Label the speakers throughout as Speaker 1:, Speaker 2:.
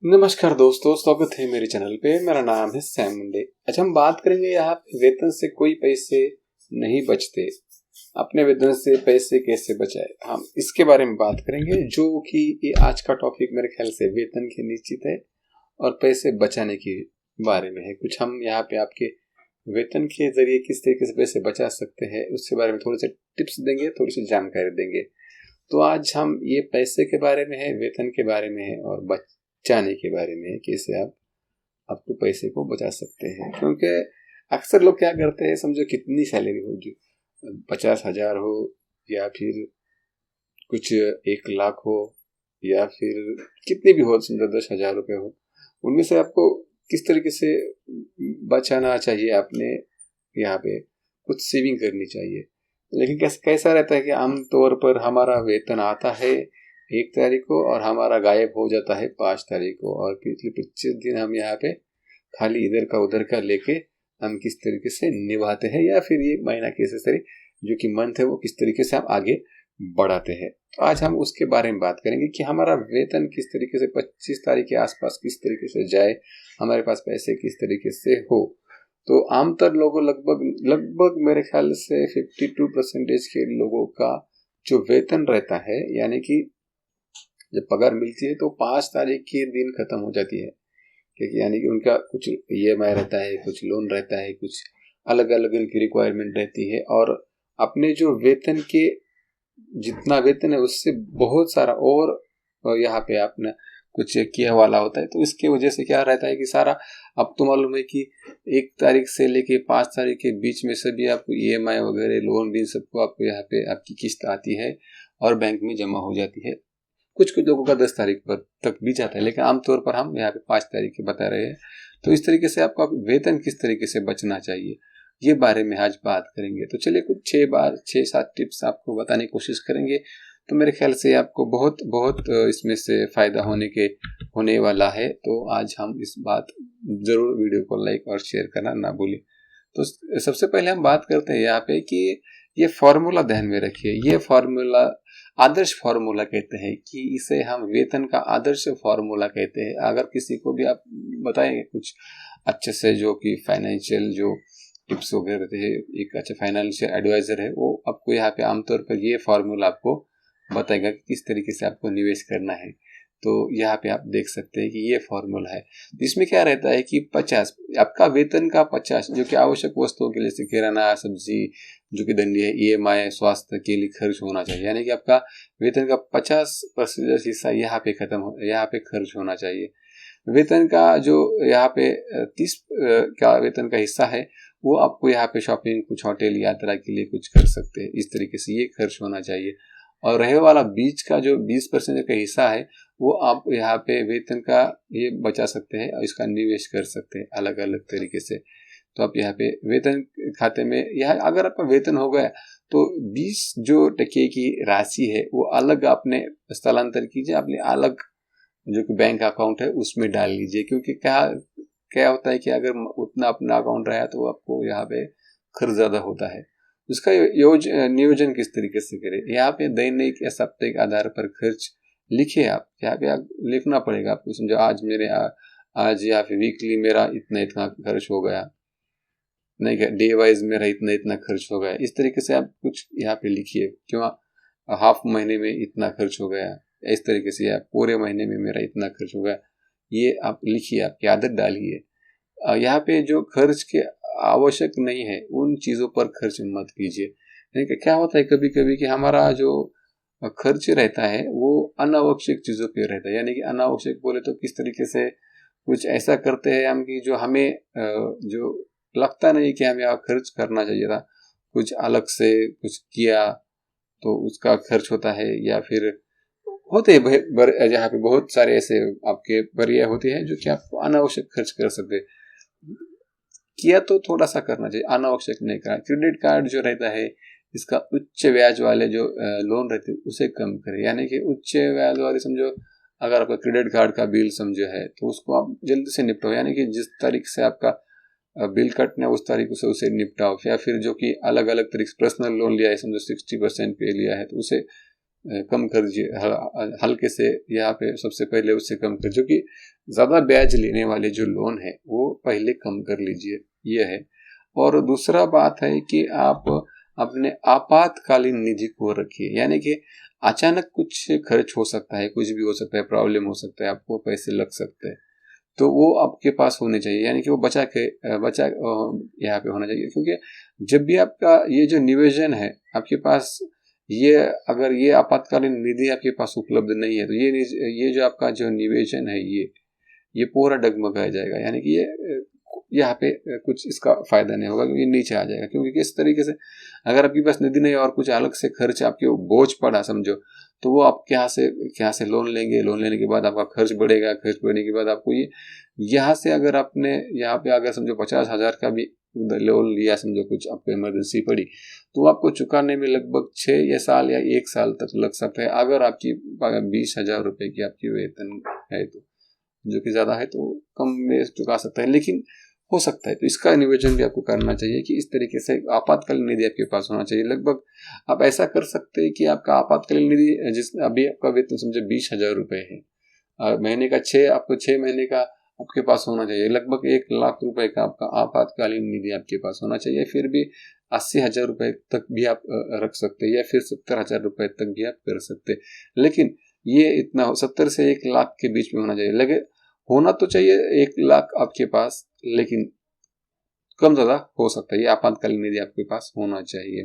Speaker 1: नमस्कार दोस्तों, स्वागत है मेरे चैनल पे। मेरा नाम है सैम मुंडे। अच्छा, हम बात करेंगे यहाँ पे वेतन से कोई पैसे नहीं बचते, अपने वेतन से पैसे कैसे बचाए, हम इसके बारे में बात करेंगे। जो कि ये आज का टॉपिक मेरे ख्याल से वेतन के निश्चित है और पैसे बचाने के बारे में है। कुछ हम यहाँ पे आपके वेतन के जरिए किस तरीके से पैसे बचा सकते हैं उसके बारे में थोड़े से टिप्स देंगे, थोड़ी सी जानकारी देंगे। तो आज हम ये पैसे के बारे में है, वेतन के बारे में है और बचाने के बारे में है, कैसे आप आपको पैसे को बचा सकते हैं। क्योंकि अक्सर लोग क्या करते हैं, समझो कितनी सैलरी हो, जो 50,000 हो या फिर कुछ 1 लाख हो या फिर कितनी भी हो, समझो 10,000 रुपये हो, उनमें से आपको किस तरीके से बचाना चाहिए। आपने यहाँ पे कुछ सेविंग करनी चाहिए। लेकिन कैसा रहता है कि आमतौर पर हमारा वेतन आता है 1 तारीख को और हमारा गायब हो जाता है 5 तारीख को, और पिछले 25 दिन हम यहाँ पे खाली इधर का उधर का लेके हम किस तरीके से निभाते हैं, या फिर ये महीना कैसे सही जो कि मंथ है वो किस तरीके से हम आगे बढ़ाते हैं। तो आज हम उसके बारे में बात करेंगे कि हमारा वेतन किस तरीके से 25 तारीख के आसपास किस तरीके से जाए, हमारे पास पैसे किस तरीके से हो। तो आमतौर लोगों लगभग लगभग मेरे ख्याल से 52% के लोगों का जो वेतन रहता है, यानी कि जब पगार मिलती है तो 5 तारीख के दिन खत्म हो जाती है। क्योंकि यानी कि उनका कुछ ईएमआई रहता है, कुछ लोन रहता है, कुछ अलग अलग उनकी रिक्वायरमेंट रहती है, और अपने जो वेतन के जितना वेतन है उससे बहुत सारा और यहाँ पे आपने कुछ किया वाला होता है। तो इसके वजह से क्या रहता है कि सारा, अब तो मालूम है कि 1 तारीख से लेके 5 तारीख के बीच में सभी आपको ईएमआई वगैरह लोन भी सबको आपको यहाँ पे आपकी किस्त आती है और बैंक में जमा हो जाती है। कुछ कुछ लोगों का 10 तारीख पर तक भी जाता है, लेकिन आमतौर पर हम यहाँ पे 5 तारीख के बता रहे हैं। तो इस तरीके से आपका वेतन किस तरीके से बचना चाहिए, ये बारे में आज बात करेंगे। तो चलिए कुछ 6-7 टिप्स आपको बताने की कोशिश करेंगे। तो मेरे ख्याल से आपको बहुत बहुत इसमें से फायदा होने वाला है। तो आज हम इस बात जरूर वीडियो को लाइक और शेयर करना ना भूलें। तो सबसे पहले हम बात करते हैं यहाँ पे कि ये फॉर्मूला ध्यान में रखिए। ये फॉर्मूला आदर्श फॉर्मूला कहते हैं, कि इसे हम वेतन का आदर्श फॉर्मूला कहते हैं। अगर किसी को भी आप बताएंगे कुछ अच्छे से, जो कि फाइनेंशियल जो टिप्स वगैरह रहते हैं, एक अच्छा फाइनेंशियल एडवाइजर है, वो आपको यहाँ पे आमतौर पर ये फॉर्मूला आपको बताएगा कि किस तरीके से आपको निवेश करना है। तो यहाँ पे आप देख सकते हैं कि ये फॉर्मूला है। इसमें क्या रहता है कि 50 आपका वेतन का 50 जो कि आवश्यक वस्तुओं के लिए, जैसे किराना, सब्जी, जो कि दंडी है, ईएमआई, स्वास्थ्य के लिए खर्च होना चाहिए। यानी कि आपका वेतन का 50% हिस्सा यहाँ पे यहाँ पे खर्च होना चाहिए। वेतन का जो यहाँ पे 30 का वेतन का हिस्सा है, वो आपको यहाँ पे शॉपिंग, कुछ होटल यात्रा के लिए कुछ कर सकते हैं। इस तरीके से ये खर्च होना चाहिए। और रहे वाला बीच का जो 20% का हिस्सा है, वो आप यहाँ पे वेतन का ये बचा सकते हैं और इसका निवेश कर सकते हैं अलग अलग तरीके से। तो आप यहाँ पे वेतन खाते में, यहाँ अगर आपका वेतन हो गया तो 20% की राशि है वो अलग आपने स्थलांतर कीजिए, अपने अलग जो कि बैंक अकाउंट है उसमें डाल लीजिए। क्योंकि क्या क्या होता है कि अगर उतना अपना अकाउंट रहा तो आपको यहाँ पे खर्च ज़्यादा होता है। उसका नियोजन किस तरीके से करें, यहाँ पे दैनिक या साप्ताहिक आधार पर खर्च लिखिए। आप यहाँ पे लिखना पड़ेगा आपको। समझो आज या फिर वीकली मेरा इतना इतना खर्च हो गया, नहीं क्या डे वाइज मेरा इतना इतना खर्च हो गया। इस तरीके से आप कुछ यहाँ पे लिखिए। क्यों हाफ महीने में इतना खर्च हो गया, इस तरीके से, या पूरे महीने में मेरा इतना खर्च हो गया, ये आप लिखिए, आपकी आदत डालिए। यहाँ पे जो खर्च के आवश्यक नहीं है उन चीज़ों पर खर्च मत कीजिए। यानी कि क्या होता है कभी कभी कि हमारा जो खर्च रहता है वो अनावश्यक चीज़ों पे रहता है। यानी कि अनावश्यक बोले तो किस तरीके से कुछ ऐसा करते हैं हम कि जो हमें जो लगता नहीं कि हमें खर्च करना चाहिए था, कुछ अलग से कुछ किया तो उसका खर्च होता है। या फिर होते हैं जहाँ पे बहुत सारे ऐसे आपके बरिया होते हैं जो कि आप अनावश्यक खर्च कर सकते हैं। किया तो थोड़ा सा करना चाहिए, अनावश्यक नहीं करना। क्रेडिट कार्ड जो रहता है, इसका उच्च ब्याज वाले जो लोन रहते हैं उसे कम करें। यानी कि उच्च ब्याज वाले, समझो अगर आपका क्रेडिट कार्ड का बिल समझो है तो उसको आप जल्दी से निपटाओ। यानी कि जिस तारीख से आपका बिल कटना है उस तारीख से उसे निपटाओ। या फिर जो कि अलग अलग तरीके से पर्सनल लोन लिया है, समझो 60% पे लिया है, तो उसे कम कर दीजिए, हल्के से यहाँ पे सबसे पहले उससे कम कर, जो कि ज़्यादा ब्याज लेने वाले जो लोन है वो पहले कम कर लीजिए, ये है। और दूसरा बात है कि आप अपने आपातकालीन निधि को रखिए, यानी कि अचानक कुछ खर्च हो सकता है, कुछ भी हो सकता है, प्रॉब्लम हो सकता है, आपको पैसे लग सकते हैं, तो वो आपके पास होने चाहिए, यानी कि वो बचा यहाँ पे होना चाहिए। क्योंकि जब भी आपका ये जो निवेशन है आपके पास, ये अगर ये आपातकालीन निधि आपके पास उपलब्ध नहीं है, तो ये जो आपका जो निवेशन है ये पूरा डगमगा जाएगा, यानी कि ये यहाँ पे कुछ इसका फायदा नहीं होगा, क्योंकि नीचे आ जाएगा। क्योंकि किस तरीके से अगर आपके पास निधि नहीं और कुछ अलग से खर्च आपके बोझ पड़ा समझो, तो वो आप क्या से लोन लेंगे, लोन लेने के बाद आपका खर्च बढ़ेगा, खर्च बढ़ने के बाद आपको ये यहाँ से अगर आपने यहाँ पे अगर समझो 50,000 का भी लोन लिया, समझो कुछ आपको इमरजेंसी पड़ी, तो आपको चुकाने में लगभग 6 या साल या 1 साल तक लग सकता है। अगर आपकी 20,000 रुपए की आपकी वेतन है, तो जो कि ज़्यादा है तो कम में चुका सकता है, लेकिन हो सकता है। तो इसका नियोजन भी आपको करना चाहिए कि इस तरीके से आपातकालीन निधि आपके पास होना चाहिए। लगभग आप ऐसा कर सकते हैं कि आपका आपातकालीन निधि, जिस अभी आपका वेतन समझे 20,000 रुपए है, महीने का आपको 6 महीने का आपके पास होना चाहिए। लगभग 1,00,000 रुपए का आपका आपातकालीन निधि आपके पास होना चाहिए। फिर भी 80,000 रुपए तक भी आप रख सकते हैं, या फिर 70,000 रुपए तक भी आप कर सकते हैं। लेकिन ये इतना 70 से 1,00,000 के बीच में होना चाहिए। लगे होना तो चाहिए 1,00,000 आपके पास, लेकिन कम ज़्यादा हो सकता है। ये आपातकालीन निधि आपके पास होना चाहिए।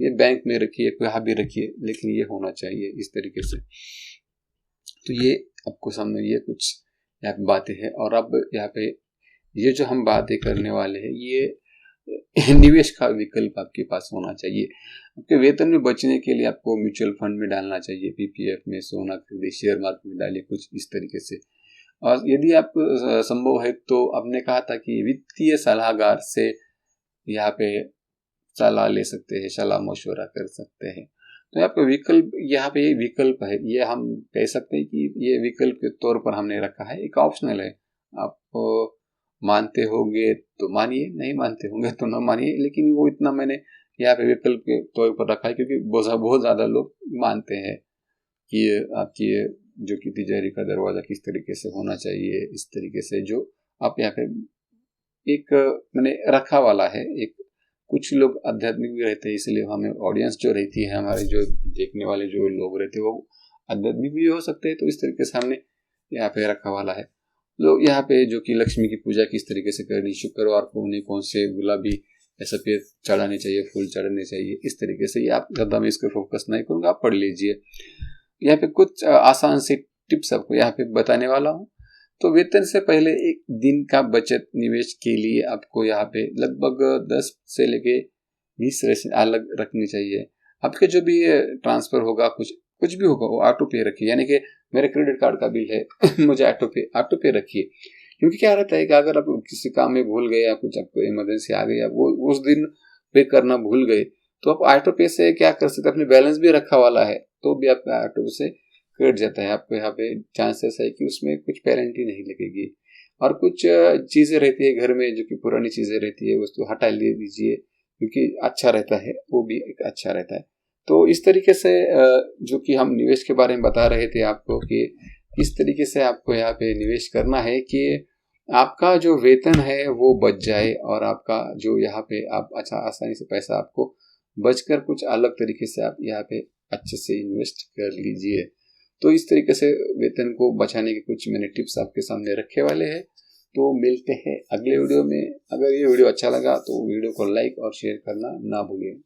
Speaker 1: ये बैंक में रखिए, कहाँ भी रखिए, लेकिन ये होना चाहिए इस तरीके से। तो ये आपको सामने ये कुछ यहाँ पे बातें हैं। और अब यहाँ पे ये जो हम बातें करने वाले हैं, ये निवेश का विकल्प आपके पास होना चाहिए। आपके वेतन में बचने के लिए आपको म्यूचुअल फंड में डालना चाहिए, पीपीएफ में, सोना खरीदे, शेयर मार्केट में डालिए, कुछ इस तरीके से। और यदि आप संभव है तो आपने कहा था कि वित्तीय सलाहकार से यहाँ पे सलाह ले सकते हैं, सलाह मशवरा कर सकते हैं। तो यहाँ पे विकल्प है, ये हम कह सकते हैं कि ये विकल्प के तौर पर हमने रखा है, एक ऑप्शनल है। आप मानते होंगे तो मानिए, नहीं मानते होंगे तो न मानिए, लेकिन वो इतना मैंने यहाँ पे विकल्प के तौर पर रखा है, क्योंकि बहुत ज़्यादा लोग मानते हैं कि आपकी जो कि तिजोरी का दरवाजा किस तरीके से होना चाहिए, इस तरीके से जो आप यहाँ पे एक मैंने रखा वाला है। एक कुछ लोग आध्यात्मिक भी रहते हैं, इसलिए हमें ऑडियंस जो रहती है, हमारे जो देखने वाले जो लोग रहते हैं, वो आध्यात्मिक भी हो सकते हैं। तो इस तरीके से हमने यहाँ पे रखा वाला है। लोग यहाँ पे जो कि लक्ष्मी की पूजा किस तरीके से करनी, शुक्रवार को उन्हें कौन से गुलाबी या सफेद चढ़ाने चाहिए, फूल चढ़ाने चाहिए, इस तरीके से। ये आप ज़्यादा मैं इस पर फोकस नहीं करूँगा, आप पढ़ लीजिए। यहाँ पे कुछ आसान सी टिप्स आपको यहाँ पे बताने वाला हूँ। तो वेतन से पहले एक दिन का बचत निवेश के लिए आपको यहाँ पे लगभग 10 से लेके 20 अलग रखनी चाहिए। आपके जो भी ट्रांसफर होगा, कुछ भी होगा, वो ऑटो पे रखिए। यानी कि मेरे क्रेडिट कार्ड का बिल है मुझे ऑटो पे रखिए। क्योंकि क्या रहता है कि अगर आप किसी काम में भूल गए या कुछ आपको इमरजेंसी आ गई, वो उस दिन पे करना भूल गए, तो आप ऑटो पे से क्या कर सकते हैं, अपने बैलेंस भी रखा वाला है तो भी आपका ऑटो से कट जाता है। आपको यहाँ पे चांसेस है कि उसमें कुछ पेनल्टी नहीं लगेगी। और कुछ चीज़ें रहती है घर में, जो कि पुरानी चीज़ें रहती है, उसको हटा ले दीजिए, क्योंकि अच्छा रहता है, वो भी एक अच्छा रहता है। तो इस तरीके से जो कि हम निवेश के बारे में बता रहे थे आपको कि किस तरीके से आपको यहाँ पे निवेश करना है कि आपका जो वेतन है वो बच जाए, और आपका जो यहाँ पे आप अच्छा आसानी से पैसा आपको बचकर कुछ अलग तरीके से आप यहाँ पे अच्छे से इन्वेस्ट कर लीजिए। तो इस तरीके से वेतन को बचाने के कुछ मैंने टिप्स आपके सामने रखे वाले हैं। तो मिलते हैं अगले वीडियो में। अगर ये वीडियो अच्छा लगा तो वीडियो को लाइक और शेयर करना ना भूलिए।